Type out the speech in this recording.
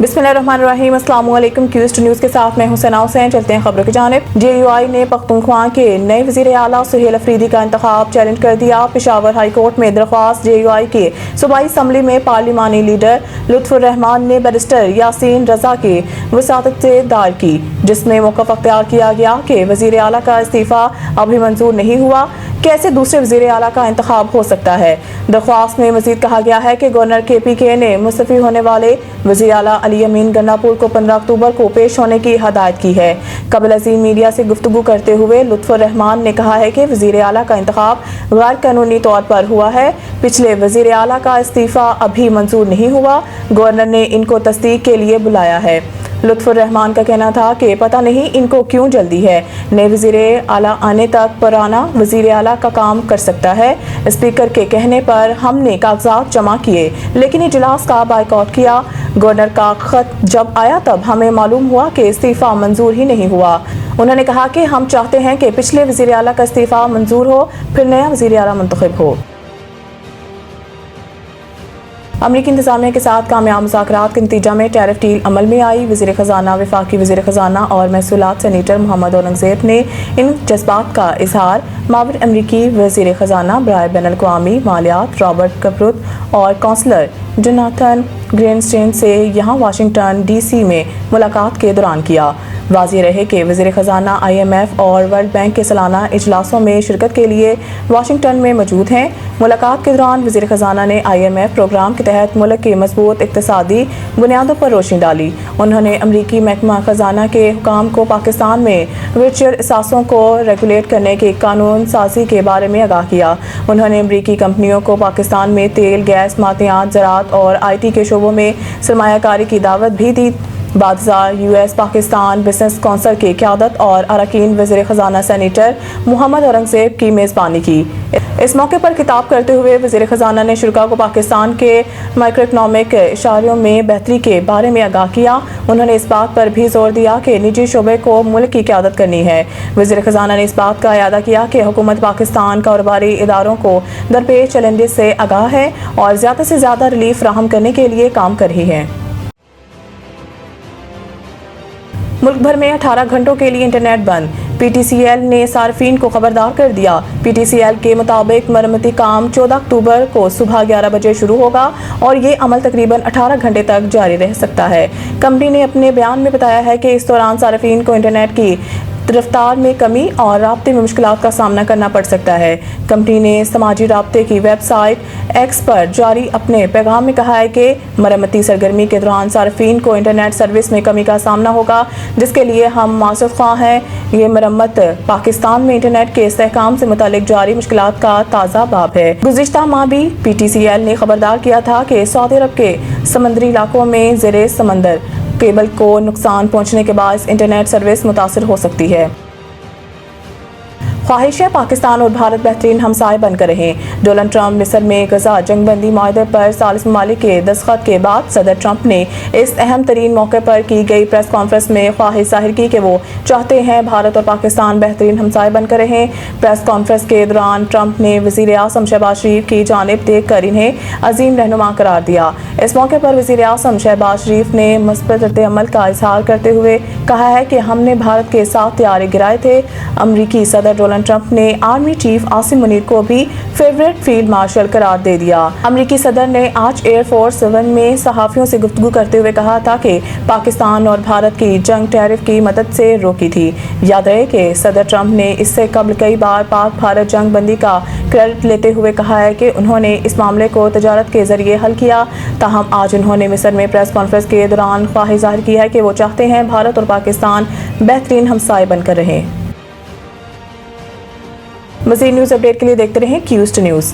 बिस्मिल्लाहिर्रहमानिर्रहीम। अस्सलाम वालेकुम। क्यूस्ट न्यूज़ के साथ मैं हुसैना हुसैन। चलते हैं खबरों की जानिब। JUI ने पख्तूनख्वा के नए वज़ीर आला सुहेल अफरीदी का इंतखाब चैलेंज कर दिया। पेशावर हाई कोर्ट में दरख्वास्त JUI के सूबाई असम्बली में पार्लिमानी लीडर लुत्फुर रहमान ने बैरिस्टर यासीन रजा की वसातत से दायर की, जिसमें मौक़िफ़ अख्तियार किया गया कि वज़ीर आला का इस्तीफ़ा अभी मंजूर नहीं हुआ, कैसे दूसरे वज़ीर आला का इंतखाब हो सकता है। दरख्वास्त में मज़ीद कहा गया है कि गवर्नर KPK ने मुस्तफ़ी होने वाले वज़ीर आला अली अमीन गन्नापुर को 15 अक्टूबर को पेश होने की हदायत की है। कबल अज़ीम मीडिया से गुफ्तगू करते हुए लुत्फुर रहमान ने कहा है कि वज़ीर आला का इंतखाब गैर कानूनी तौर पर हुआ है। पिछले वज़ीर आला का इस्तीफ़ा अभी मंजूर नहीं हुआ, गवर्नर ने इनको तस्दीक के लिए बुलाया है। लुत्फुर रहमान का कहना था कि पता नहीं इनको क्यों जल्दी है, नए वज़ीर आला आने तक पुराना वज़ीर आला का काम कर सकता है। स्पीकर के कहने पर हमने कागजात जमा किए, लेकिन इजलास का बायकॉट किया। गवर्नर का खत जब आया तब हमें मालूम हुआ कि इस्तीफ़ा मंजूर ही नहीं हुआ। उन्होंने कहा कि हम चाहते हैं कि पिछले वज़ीर आला का इस्तीफ़ा मंजूर हो, फिर नया वज़ीर आला मुंतखब हो। अमरीकी इंतजामिया के साथ कामयाब मुज़ाकरात के नतीजा में टैरिफ डील अमल में आई। वज़ीर ख़ज़ाना, वफाकी वज़ीर ख़ज़ाना और महसूलात सेनेटर मोहम्मद औरंगज़ेब ने इन जज्बात का इजहार मावर अमरीकी वज़ीर ख़ज़ाना बराए बैनुल-अक़वामी मालियात रॉबर्ट कपरुत और कौंसलर जोनाथन ग्रीनस्टीन से यहाँ वाशिंगटन DC में मुलाकात के दौरान किया। वाज़ेह रहे कि वज़ीर ख़ज़ाना IMF और वर्ल्ड बैंक के सालाना इजलासों में शिरकत के लिए वाशिंगटन में मौजूद हैं। मुलाकात के दौरान वज़ीर ख़ज़ाना ने IMF प्रोग्राम के तहत मुल्क की मजबूत इक़्तिसादी बुनियादों पर रोशनी डाली। उन्होंने अमरीकी महकमा ख़ज़ाना के हुकाम को पाकिस्तान में वर्चुअल असासों को रेगुलेट करने की कानून साजी के बारे में आगाह किया। उन्होंने अमरीकी कंपनियों को पाकिस्तान में तेल, गैस, मादनियात, ज़राअत और IT के शोबों में सरमायाकारी की दावत भी दी। बादशाह US पाकिस्तान बिजनेस कौंसिल की क़यादत और अरकान वज़ीर ख़ज़ाना सेनेटर मोहम्मद औरंगज़ेब की मेज़बानी की। इस मौके पर खिताब करते हुए वज़ीर ख़ज़ाना ने शुरा को पाकिस्तान के माइक्रो इकनॉमिक इशारों में बेहतरी के बारे में आगाह किया। उन्होंने इस बात पर भी जोर दिया कि निजी शोबे को मुल्क की क़यादत करनी है। वज़ीर ख़ज़ाना ने इस बात का इयादा किया कि हुकूमत पाकिस्तान कारोबारी इदारों को दरपेश चैलेंजेस से आगाह है और ज़्यादा से ज़्यादा रिलीफ फराहम करने के लिए काम कर रही है। मुल्क भर में 18 घंटों के लिए इंटरनेट बंद। PTCL ने सार्फिन को खबरदार कर दिया। PTCL के मुताबिक मरम्मती काम 14 अक्टूबर को सुबह 11 बजे शुरू होगा और ये अमल तकरीबन 18 घंटे तक जारी रह सकता है। कंपनी ने अपने बयान में बताया है कि इस दौरान सार्फिन को इंटरनेट की रफ्तार में कमी और राब्ते में मुश्किलात का सामना करना पड़ सकता है। कंपनी ने समाजी राब्ते की वेबसाइट X पर जारी अपने पैगाम में कहा है कि मरम्मती सरगर्मी के दौरान सार्फिन को इंटरनेट सर्विस में कमी का सामना होगा, जिसके लिए हम मासूफ ख्वाह हैं। ये मरम्मत पाकिस्तान में इंटरनेट के इस्तेहकाम से मुतालिक जारी मुश्किलात का ताज़ा बाब है। गुज़िश्ता माह भी PTCL ने खबरदार किया था कि सऊदी अरब के समंदरी इलाकों में ज़ेरे समंदर केबल को नुकसान पहुंचने के बाद इंटरनेट सर्विस मुतासर हो सकती है। ख्वाहिश है पाकिस्तान और भारत बेहतरीन हमसाए बनकर रहें। डोनाल्ड ट्रंप मिस्र में गजा जंगबंदी माहदे पर सालिस ममालिक के दस्तखत के बाद सदर ट्रंप ने इस अहम तरीन मौके पर की गई प्रेस कॉन्फ्रेंस में ख्वाहिश जाहिर की कि वो चाहते हैं भारत और पाकिस्तान बेहतरीन हमसाए बनकर रहें। प्रेस कॉन्फ्रेंस के दौरान ट्रंप ने वज़ीर आज़म शहबाज शरीफ की जानिब देख कर इन्हें अजीम रहनुमा करार दिया। इस मौके पर वज़ीर आज़म शहबाज शरीफ ने मुस्बत रद्द-ए-अमल का इजहार करते हुए कहा है कि हमने भारत के साथ तैयारे गिराए थे। अमरीकी सदर डोनाल्ड ट्रंप ने आर्मी चीफ आसिम मुनीर को भी फेवरेट फील्ड मार्शल करार दे दिया। अमरीकी सदर ने आज एयरफोर्स 1 में सहाफ़ियों से गुफ्तगू करते हुए कहा था कि पाकिस्तान और भारत की जंग टैरिफ की मदद से रोकी थी। याद रहे कि सदर ट्रंप ने इससे कबल कई बार पाक भारत जंग बंदी का क्रेडिट लेते हुए कहा है कि उन्होंने इस मामले को तजारत के जरिए हल किया। ताहम आज उन्होंने मिस्र में प्रेस कॉन्फ्रेंस के दौरान ख्वाहिश जाहिर की है कि वो चाहते हैं भारत और पाकिस्तान बेहतरीन हमसाए बनकर रहें। मज़ीद न्यूज़ अपडेट के लिए देखते रहें क्यूस्ट न्यूज़।